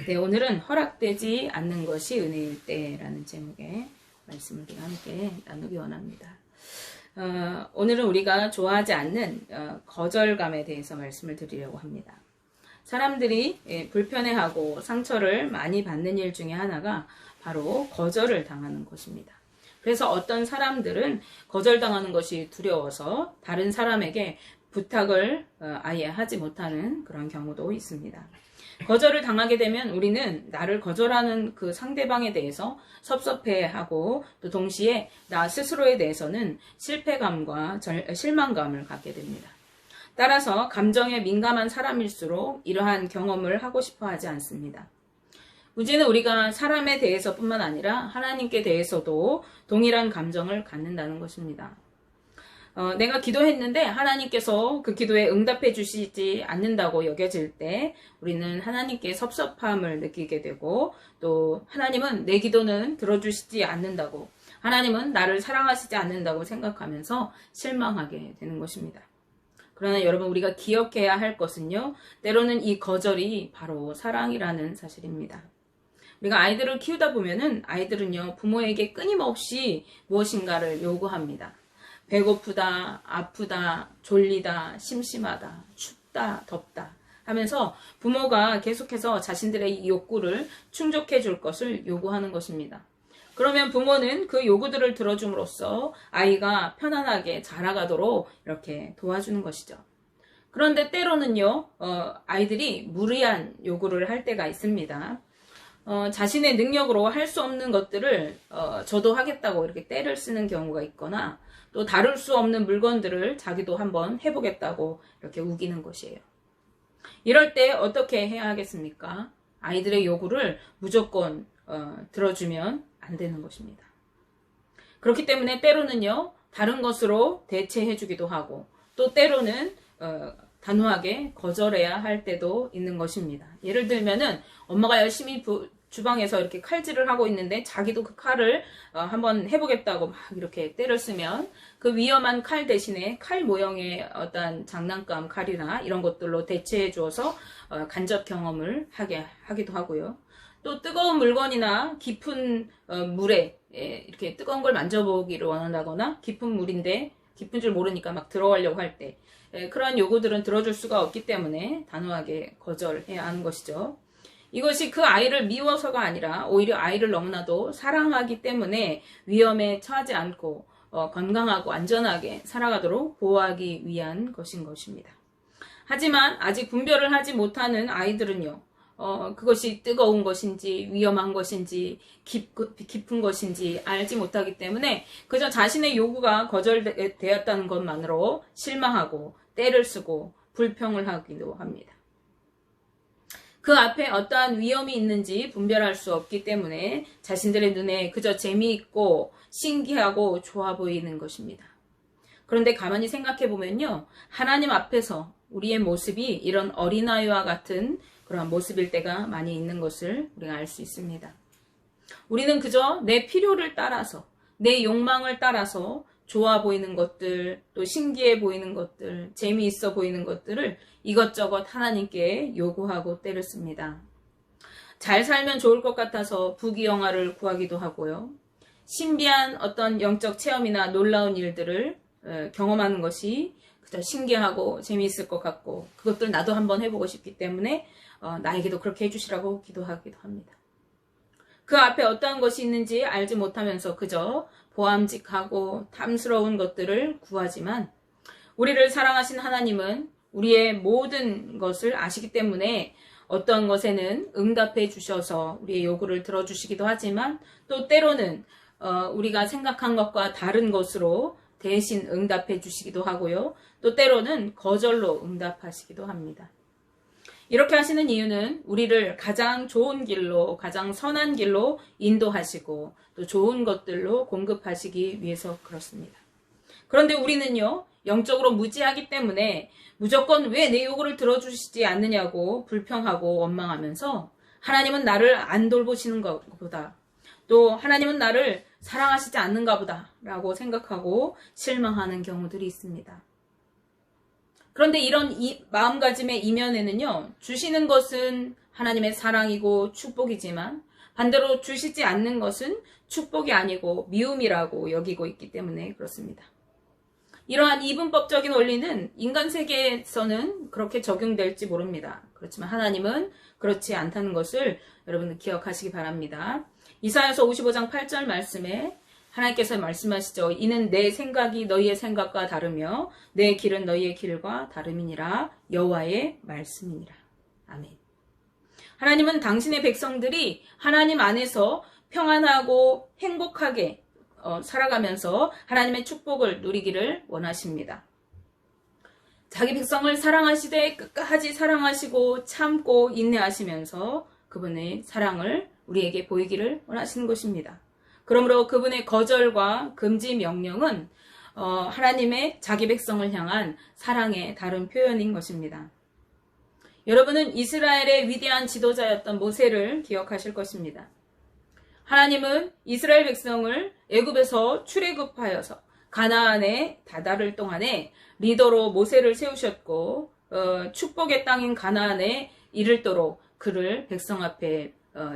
네, 오늘은 허락되지 않는 것이 은혜일 때라는 제목의 말씀을 우리가 함께 나누기 원합니다. 오늘은 우리가 좋아하지 않는 거절감에 대해서 말씀을 드리려고 합니다. 사람들이 불편해하고 상처를 많이 받는 일 중에 하나가 바로 거절을 당하는 것입니다. 그래서 어떤 사람들은 거절당하는 것이 두려워서 다른 사람에게 부탁을 아예 하지 못하는 그런 경우도 있습니다. 거절을 당하게 되면 우리는 나를 거절하는 그 상대방에 대해서 섭섭해하고 또 동시에 나 스스로에 대해서는 실패감과 실망감을 갖게 됩니다. 따라서 감정에 민감한 사람일수록 이러한 경험을 하고 싶어 하지 않습니다. 문제는 우리가 사람에 대해서뿐만 아니라 하나님께 대해서도 동일한 감정을 갖는다는 것입니다. 내가 기도했는데 하나님께서 그 기도에 응답해 주시지 않는다고 여겨질 때 우리는 하나님께 섭섭함을 느끼게 되고, 또 하나님은 내 기도는 들어주시지 않는다고, 하나님은 나를 사랑하시지 않는다고 생각하면서 실망하게 되는 것입니다. 그러나 여러분, 우리가 기억해야 할 것은요, 때로는 이 거절이 바로 사랑이라는 사실입니다. 우리가 아이들을 키우다 보면은 아이들은요, 부모에게 끊임없이 무엇인가를 요구합니다. 배고프다, 아프다, 졸리다, 심심하다, 춥다, 덥다 하면서 부모가 계속해서 자신들의 이 욕구를 충족해 줄 것을 요구하는 것입니다. 그러면 부모는 그 요구들을 들어줌으로써 아이가 편안하게 자라가도록 이렇게 도와주는 것이죠. 그런데 때로는요, 아이들이 무리한 요구를 할 때가 있습니다. 자신의 능력으로 할 수 없는 것들을 저도 하겠다고 이렇게 떼를 쓰는 경우가 있거나, 또 다룰 수 없는 물건들을 자기도 한번 해보겠다고 이렇게 우기는 것이에요. 이럴 때 어떻게 해야 하겠습니까? 아이들의 요구를 무조건 들어주면 안 되는 것입니다. 그렇기 때문에 때로는요, 다른 것으로 대체해주기도 하고, 또 때로는 단호하게 거절해야 할 때도 있는 것입니다. 예를 들면은 엄마가 열심히 주방에서 이렇게 칼질을 하고 있는데 자기도 그 칼을 한번 해보겠다고 막 이렇게 때를 쓰면 그 위험한 칼 대신에 칼 모형의 어떤 장난감 칼이나 이런 것들로 대체해 주어서 간접 경험을 하기도 하고요. 또 뜨거운 물건이나 깊은 물에 이렇게 뜨거운 걸 만져보기를 원한다거나, 깊은 물인데 깊은 줄 모르니까 막 들어가려고 할 때 그러한 요구들은 들어줄 수가 없기 때문에 단호하게 거절해야 하는 것이죠. 이것이 그 아이를 미워서가 아니라 오히려 아이를 너무나도 사랑하기 때문에 위험에 처하지 않고 건강하고 안전하게 살아가도록 보호하기 위한 것인 것입니다. 하지만 아직 분별을 하지 못하는 아이들은요, 그것이 뜨거운 것인지 위험한 것인지 깊은 것인지 알지 못하기 때문에 그저 자신의 요구가 거절되었다는 것만으로 실망하고 떼를 쓰고 불평을 하기도 합니다. 그 앞에 어떠한 위험이 있는지 분별할 수 없기 때문에 자신들의 눈에 그저 재미있고 신기하고 좋아 보이는 것입니다. 그런데 가만히 생각해 보면요, 하나님 앞에서 우리의 모습이 이런 어린아이와 같은 그런 모습일 때가 많이 있는 것을 우리가 알 수 있습니다. 우리는 그저 내 필요를 따라서, 내 욕망을 따라서 좋아 보이는 것들, 또 신기해 보이는 것들, 재미있어 보이는 것들을 이것저것 하나님께 요구하고 때를 씁니다. 잘 살면 좋을 것 같아서 부귀영화를 구하기도 하고요. 신비한 어떤 영적 체험이나 놀라운 일들을 경험하는 것이 그저 신기하고 재미있을 것 같고, 그것들 나도 한번 해보고 싶기 때문에 나에게도 그렇게 해주시라고 기도하기도 합니다. 그 앞에 어떠한 것이 있는지 알지 못하면서 그저 보암직하고 탐스러운 것들을 구하지만, 우리를 사랑하신 하나님은 우리의 모든 것을 아시기 때문에 어떤 것에는 응답해 주셔서 우리의 요구를 들어주시기도 하지만, 또 때로는 우리가 생각한 것과 다른 것으로 대신 응답해 주시기도 하고요. 또 때로는 거절로 응답하시기도 합니다. 이렇게 하시는 이유는 우리를 가장 좋은 길로, 가장 선한 길로 인도하시고 또 좋은 것들로 공급하시기 위해서 그렇습니다. 그런데 우리는요, 영적으로 무지하기 때문에 무조건 왜 내 요구를 들어주시지 않느냐고 불평하고 원망하면서 하나님은 나를 안 돌보시는 것보다, 또 하나님은 나를 사랑하시지 않는가 보다 라고 생각하고 실망하는 경우들이 있습니다. 그런데 이런 마음가짐의 이면에는요, 주시는 것은 하나님의 사랑이고 축복이지만 반대로 주시지 않는 것은 축복이 아니고 미움이라고 여기고 있기 때문에 그렇습니다. 이러한 이분법적인 원리는 인간 세계에서는 그렇게 적용될지 모릅니다. 그렇지만 하나님은 그렇지 않다는 것을 여러분 기억하시기 바랍니다. 이사야서 55장 8절 말씀에 하나님께서 말씀하시죠. 이는 내 생각이 너희의 생각과 다르며 내 길은 너희의 길과 다름이니라. 여호와의 말씀이니라. 아멘. 하나님은 당신의 백성들이 하나님 안에서 평안하고 행복하게 살아가면서 하나님의 축복을 누리기를 원하십니다. 자기 백성을 사랑하시되 끝까지 사랑하시고 참고 인내하시면서 그분의 사랑을 우리에게 보이기를 원하시는 것입니다. 그러므로 그분의 거절과 금지 명령은 하나님의 자기 백성을 향한 사랑의 다른 표현인 것입니다. 여러분은 이스라엘의 위대한 지도자였던 모세를 기억하실 것입니다. 하나님은 이스라엘 백성을 애굽에서 출애굽하여서 가나안에 다다를 동안에 리더로 모세를 세우셨고 축복의 땅인 가나안에 이르도록 그를 백성 앞에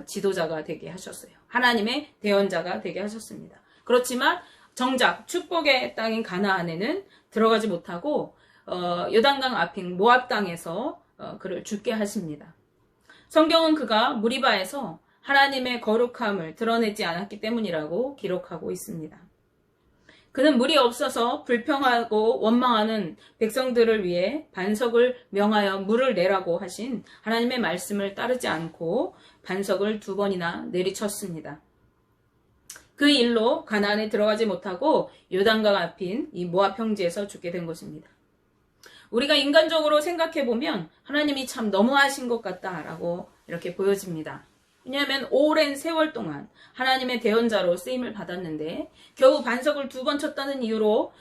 지도자가 되게 하셨어요. 하나님의 대언자가 되게 하셨습니다. 그렇지만 정작 축복의 땅인 가나안에는 들어가지 못하고 요단강 앞인 모압 땅에서 그를 죽게 하십니다. 성경은 그가 무리바에서 하나님의 거룩함을 드러내지 않았기 때문이라고 기록하고 있습니다. 그는 물이 없어서 불평하고 원망하는 백성들을 위해 반석을 명하여 물을 내라고 하신 하나님의 말씀을 따르지 않고 반석을 2번이나 내리쳤습니다. 그 일로 가나안에 들어가지 못하고 요단강 앞인 이 모압 평지에서 죽게 된 것입니다. 우리가 인간적으로 생각해보면 하나님이 참 너무하신 것 같다라고 이렇게 보여집니다. 왜냐하면 오랜 세월 동안 하나님의 대언자로 쓰임을 받았는데 겨우 반석을 2번 쳤다는 이유로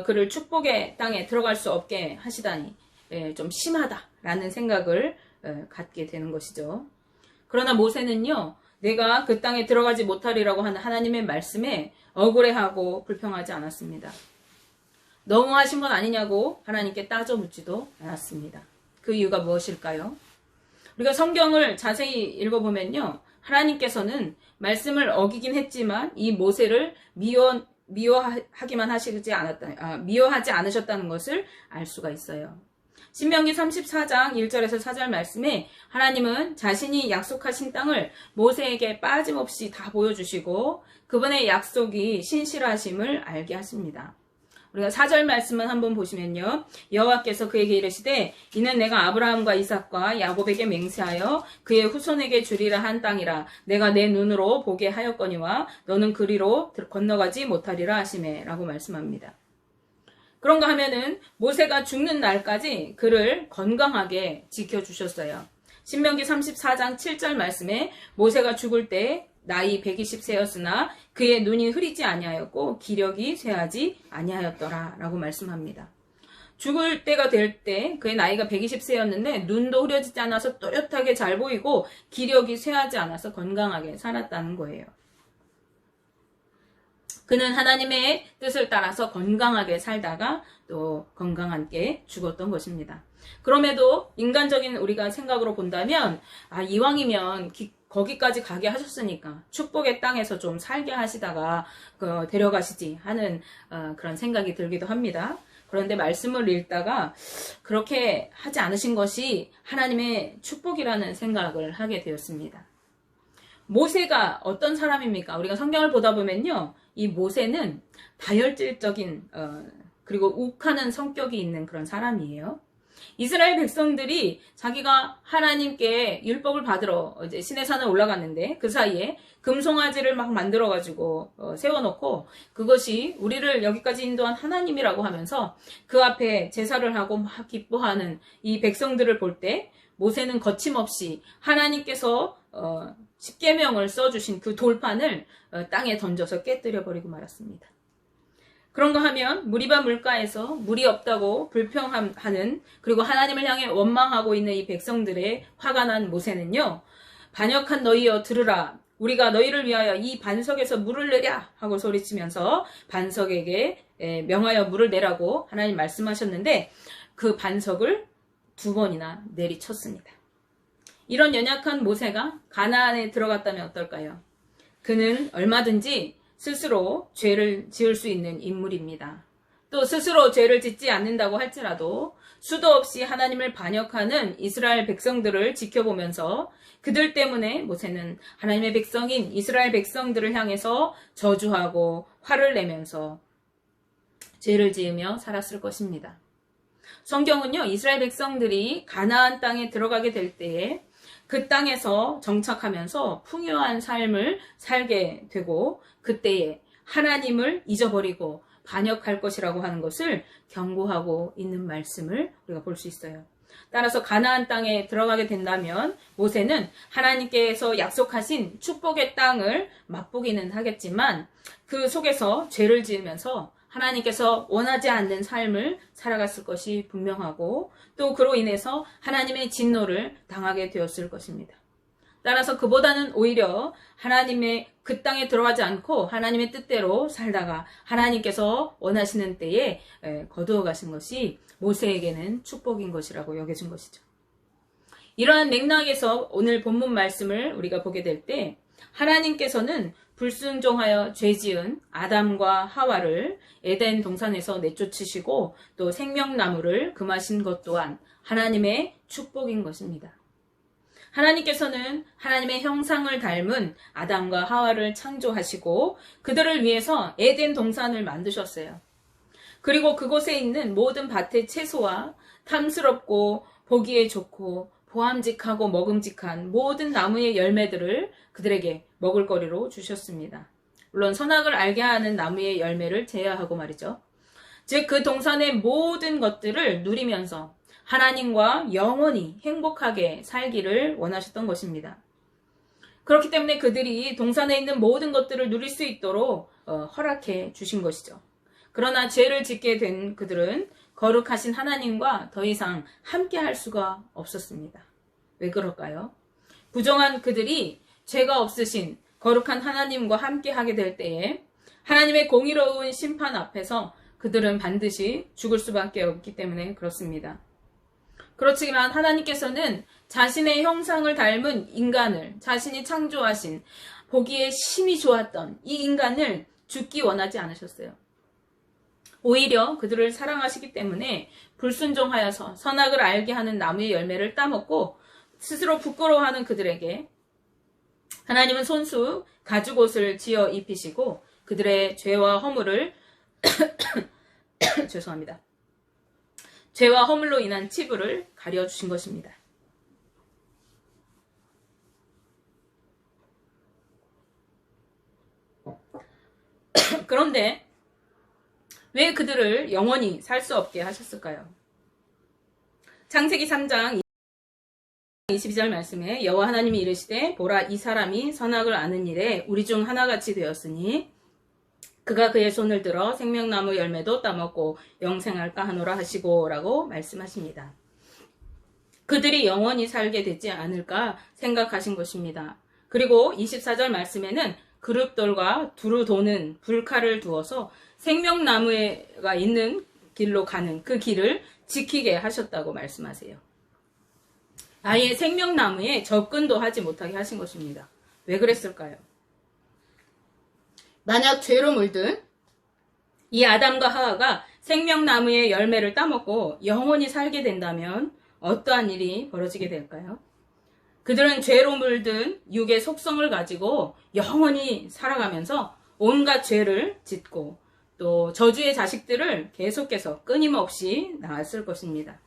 그를 축복의 땅에 들어갈 수 없게 하시다니 좀 심하다라는 생각을 갖게 되는 것이죠. 그러나 모세는요, 내가 그 땅에 들어가지 못하리라고 하는 하나님의 말씀에 억울해하고 불평하지 않았습니다. 너무하신 건 아니냐고 하나님께 따져 묻지도 않았습니다. 그 이유가 무엇일까요? 우리가 성경을 자세히 읽어보면요, 하나님께서는 말씀을 어기긴 했지만 이 모세를 미워하지 않으셨다는 것을 알 수가 있어요. 신명기 34장 1절에서 4절 말씀에 하나님은 자신이 약속하신 땅을 모세에게 빠짐없이 다 보여주시고 그분의 약속이 신실하심을 알게 하십니다. 우리가 4절 말씀을 한번 보시면요. 여호와께서 그에게 이르시되 이는 내가 아브라함과 이삭과 야곱에게 맹세하여 그의 후손에게 주리라 한 땅이라 내가 내 눈으로 보게 하였거니와 너는 그리로 건너가지 못하리라 하시매 라고 말씀합니다. 그런가 하면은 모세가 죽는 날까지 그를 건강하게 지켜주셨어요. 신명기 34장 7절 말씀에 모세가 죽을 때 나이 120세였으나 그의 눈이 흐리지 아니하였고 기력이 쇠하지 아니하였더라 라고 말씀합니다. 죽을 때가 될 때 그의 나이가 120세였는데 눈도 흐려지지 않아서 또렷하게 잘 보이고 기력이 쇠하지 않아서 건강하게 살았다는 거예요. 그는 하나님의 뜻을 따라서 건강하게 살다가 또 건강하게 죽었던 것입니다. 그럼에도 인간적인 우리가 생각으로 본다면 이왕이면 거기까지 가게 하셨으니까 축복의 땅에서 좀 살게 하시다가 데려가시지 하는 그런 생각이 들기도 합니다. 그런데 말씀을 읽다가 그렇게 하지 않으신 것이 하나님의 축복이라는 생각을 하게 되었습니다. 모세가 어떤 사람입니까? 우리가 성경을 보다 보면요, 이 모세는 다혈질적인 그리고 욱하는 성격이 있는 그런 사람이에요. 이스라엘 백성들이 자기가 하나님께 율법을 받으러 이제 시내산에 올라갔는데 그 사이에 금송아지를 막 만들어가지고 세워놓고 그것이 우리를 여기까지 인도한 하나님이라고 하면서 그 앞에 제사를 하고 막 기뻐하는 이 백성들을 볼 때 모세는 거침없이 하나님께서 십계명을 써주신 그 돌판을 땅에 던져서 깨뜨려 버리고 말았습니다. 그런가 하면 무리바 물가에서 물이 없다고 불평하는 그리고 하나님을 향해 원망하고 있는 이 백성들의 화가 난 모세는요, 반역한 너희여 들으라, 우리가 너희를 위하여 이 반석에서 물을 내랴 하고 소리치면서 반석에게 명하여 물을 내라고 하나님 말씀하셨는데 그 반석을 2번이나 내리쳤습니다. 이런 연약한 모세가 가나안에 들어갔다면 어떨까요? 그는 얼마든지 스스로 죄를 지을 수 있는 인물입니다. 또 스스로 죄를 짓지 않는다고 할지라도 수도 없이 하나님을 반역하는 이스라엘 백성들을 지켜보면서 그들 때문에 모세는 하나님의 백성인 이스라엘 백성들을 향해서 저주하고 화를 내면서 죄를 지으며 살았을 것입니다. 성경은요, 이스라엘 백성들이 가나안 땅에 들어가게 될 때에 그 땅에서 정착하면서 풍요한 삶을 살게 되고 그때에 하나님을 잊어버리고 반역할 것이라고 하는 것을 경고하고 있는 말씀을 우리가 볼 수 있어요. 따라서 가나안 땅에 들어가게 된다면 모세는 하나님께서 약속하신 축복의 땅을 맛보기는 하겠지만 그 속에서 죄를 지으면서 하나님께서 원하지 않는 삶을 살아갔을 것이 분명하고 또 그로 인해서 하나님의 진노를 당하게 되었을 것입니다. 따라서 그보다는 오히려 하나님의 그 땅에 들어가지 않고 하나님의 뜻대로 살다가 하나님께서 원하시는 때에 거두어 가신 것이 모세에게는 축복인 것이라고 여겨진 것이죠. 이러한 맥락에서 오늘 본문 말씀을 우리가 보게 될 때 하나님께서는 불순종하여 죄지은 아담과 하와를 에덴 동산에서 내쫓으시고 또 생명나무를 금하신 것 또한 하나님의 축복인 것입니다. 하나님께서는 하나님의 형상을 닮은 아담과 하와를 창조하시고 그들을 위해서 에덴 동산을 만드셨어요. 그리고 그곳에 있는 모든 밭의 채소와 탐스럽고 보기에 좋고 보암직하고 먹음직한 모든 나무의 열매들을 그들에게 먹을거리로 주셨습니다. 물론 선악을 알게 하는 나무의 열매를 제외하고 말이죠. 즉 그 동산의 모든 것들을 누리면서 하나님과 영원히 행복하게 살기를 원하셨던 것입니다. 그렇기 때문에 그들이 동산에 있는 모든 것들을 누릴 수 있도록 허락해 주신 것이죠. 그러나 죄를 짓게 된 그들은 거룩하신 하나님과 더 이상 함께 할 수가 없었습니다. 왜 그럴까요? 부정한 그들이 죄가 없으신 거룩한 하나님과 함께 하게 될 때에 하나님의 공의로운 심판 앞에서 그들은 반드시 죽을 수밖에 없기 때문에 그렇습니다. 그렇지만 하나님께서는 자신의 형상을 닮은 인간을 자신이 창조하신 보기에 심히 좋았던 이 인간을 죽기 원하지 않으셨어요. 오히려 그들을 사랑하시기 때문에 불순종하여서 선악을 알게 하는 나무의 열매를 따먹고 스스로 부끄러워하는 그들에게 하나님은 손수 가죽옷을 지어 입히시고 그들의 죄와 허물을 죄송합니다. 죄와 허물로 인한 치부를 가려주신 것입니다. 그런데 왜 그들을 영원히 살 수 없게 하셨을까요? 창세기 3장 22절 말씀에 여호와 하나님이 이르시되 보라 이 사람이 선악을 아는 일에 우리 중 하나같이 되었으니 그가 그의 손을 들어 생명나무 열매도 따먹고 영생할까 하노라 하시고 라고 말씀하십니다. 그들이 영원히 살게 되지 않을까 생각하신 것입니다. 그리고 24절 말씀에는 그룹돌과 두루 도는 불칼을 두어서 생명나무가 있는 길로 가는 그 길을 지키게 하셨다고 말씀하세요. 아예 생명나무에 접근도 하지 못하게 하신 것입니다. 왜 그랬을까요? 만약 죄로 물든 이 아담과 하와가 생명나무의 열매를 따먹고 영원히 살게 된다면 어떠한 일이 벌어지게 될까요? 그들은 죄로 물든 육의 속성을 가지고 영원히 살아가면서 온갖 죄를 짓고 또 저주의 자식들을 계속해서 끊임없이 낳았을 것입니다.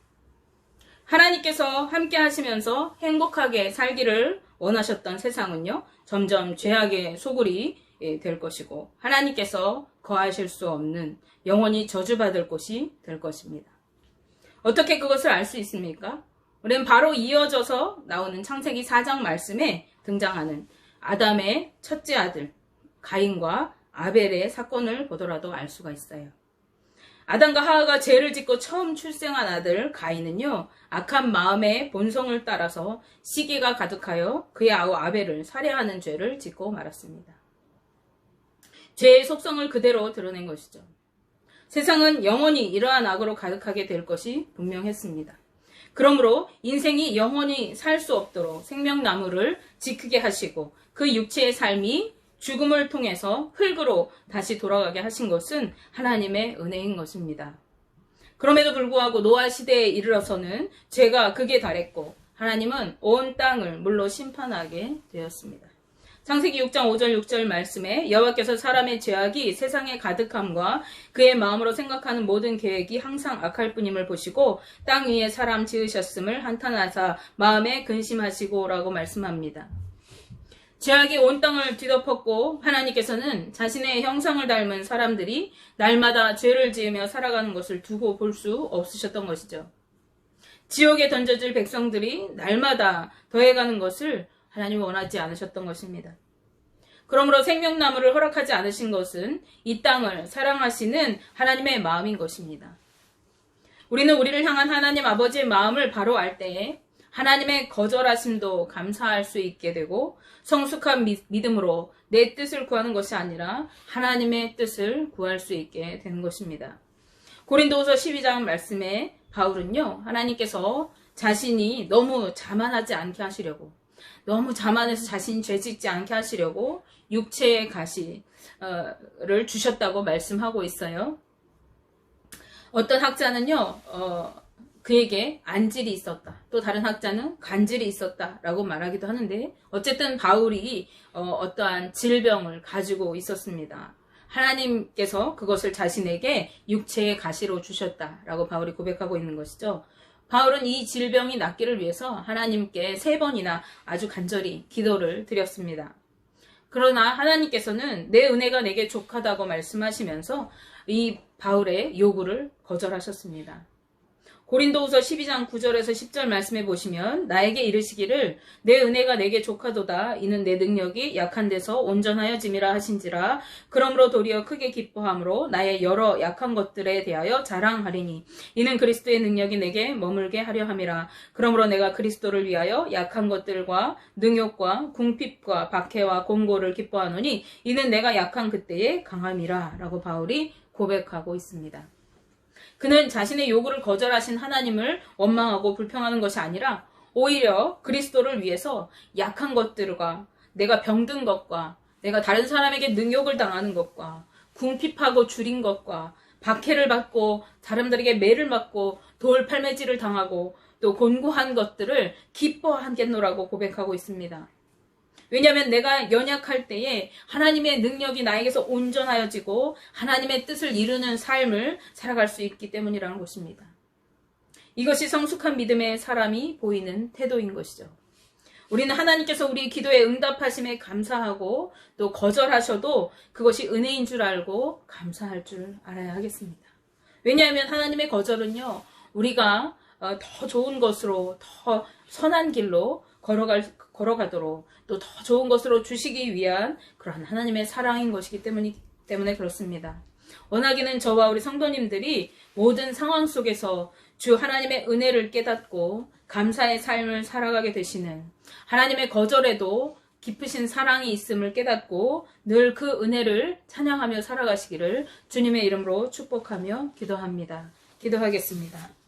하나님께서 함께 하시면서 행복하게 살기를 원하셨던 세상은요, 점점 죄악의 소굴이 될 것이고 하나님께서 거하실 수 없는 영원히 저주받을 곳이 될 것입니다. 어떻게 그것을 알 수 있습니까? 우리는 바로 이어져서 나오는 창세기 4장 말씀에 등장하는 아담의 첫째 아들 가인과 아벨의 사건을 보더라도 알 수가 있어요. 아담과 하와가 죄를 짓고 처음 출생한 아들 가인은요, 악한 마음의 본성을 따라서 시기가 가득하여 그의 아우 아벨을 살해하는 죄를 짓고 말았습니다. 죄의 속성을 그대로 드러낸 것이죠. 세상은 영원히 이러한 악으로 가득하게 될 것이 분명했습니다. 그러므로 인생이 영원히 살 수 없도록 생명나무를 지키게 하시고 그 육체의 삶이 죽음을 통해서 흙으로 다시 돌아가게 하신 것은 하나님의 은혜인 것입니다. 그럼에도 불구하고 노아 시대에 이르러서는 죄가 극에 달했고 하나님은 온 땅을 물로 심판하게 되었습니다. 창세기 6장 5절 6절 말씀에 여호와께서 사람의 죄악이 세상에 가득함과 그의 마음으로 생각하는 모든 계획이 항상 악할 뿐임을 보시고 땅 위에 사람 지으셨음을 한탄하사 마음에 근심하시고 라고 말씀합니다. 죄악이 온 땅을 뒤덮었고 하나님께서는 자신의 형상을 닮은 사람들이 날마다 죄를 지으며 살아가는 것을 두고 볼 수 없으셨던 것이죠. 지옥에 던져질 백성들이 날마다 더해가는 것을 하나님은 원하지 않으셨던 것입니다. 그러므로 생명나무를 허락하지 않으신 것은 이 땅을 사랑하시는 하나님의 마음인 것입니다. 우리는 우리를 향한 하나님 아버지의 마음을 바로 알 때에 하나님의 거절하심도 감사할 수 있게 되고 성숙한 믿음으로 내 뜻을 구하는 것이 아니라 하나님의 뜻을 구할 수 있게 되는 것입니다. 고린도후서 12장 말씀에 바울은요, 하나님께서 자신이 너무 자만하지 않게 하시려고, 너무 자만해서 자신이 죄짓지 않게 하시려고 육체의 가시를 주셨다고 말씀하고 있어요. 어떤 학자는요, 그에게 안질이 있었다. 또 다른 학자는 간질이 있었다라고 말하기도 하는데 어쨌든 바울이 어떠한 질병을 가지고 있었습니다. 하나님께서 그것을 자신에게 육체의 가시로 주셨다라고 바울이 고백하고 있는 것이죠. 바울은 이 질병이 낫기를 위해서 하나님께 3번이나 아주 간절히 기도를 드렸습니다. 그러나 하나님께서는 내 은혜가 내게 족하다고 말씀하시면서 이 바울의 요구를 거절하셨습니다. 고린도후서 12장 9절에서 10절 말씀해 보시면 나에게 이르시기를 내 은혜가 내게 족하도다 이는 내 능력이 약한 데서 온전하여짐이라 하신지라 그러므로 도리어 크게 기뻐함으로 나의 여러 약한 것들에 대하여 자랑하리니 이는 그리스도의 능력이 내게 머물게 하려 함이라 그러므로 내가 그리스도를 위하여 약한 것들과 능욕과 궁핍과 박해와 공고를 기뻐하노니 이는 내가 약한 그때에 강함이라 라고 바울이 고백하고 있습니다. 그는 자신의 요구를 거절하신 하나님을 원망하고 불평하는 것이 아니라 오히려 그리스도를 위해서 약한 것들과 내가 병든 것과 내가 다른 사람에게 능욕을 당하는 것과 궁핍하고 줄인 것과 박해를 받고 사람들에게 매를 맞고 돌팔매질을 당하고 또 곤고한 것들을 기뻐하겠노라고 고백하고 있습니다. 왜냐하면 내가 연약할 때에 하나님의 능력이 나에게서 온전하여지고 하나님의 뜻을 이루는 삶을 살아갈 수 있기 때문이라는 것입니다. 이것이 성숙한 믿음의 사람이 보이는 태도인 것이죠. 우리는 하나님께서 우리 기도에 응답하심에 감사하고 또 거절하셔도 그것이 은혜인 줄 알고 감사할 줄 알아야 하겠습니다. 왜냐하면 하나님의 거절은요, 우리가 더 좋은 것으로 더 선한 길로 걸어가도록 또 더 좋은 것으로 주시기 위한 그러한 하나님의 사랑인 것이기 때문에 그렇습니다. 원하기는 저와 우리 성도님들이 모든 상황 속에서 주 하나님의 은혜를 깨닫고 감사의 삶을 살아가게 되시는 하나님의 거절에도 깊으신 사랑이 있음을 깨닫고 늘 그 은혜를 찬양하며 살아가시기를 주님의 이름으로 축복하며 기도합니다. 기도하겠습니다.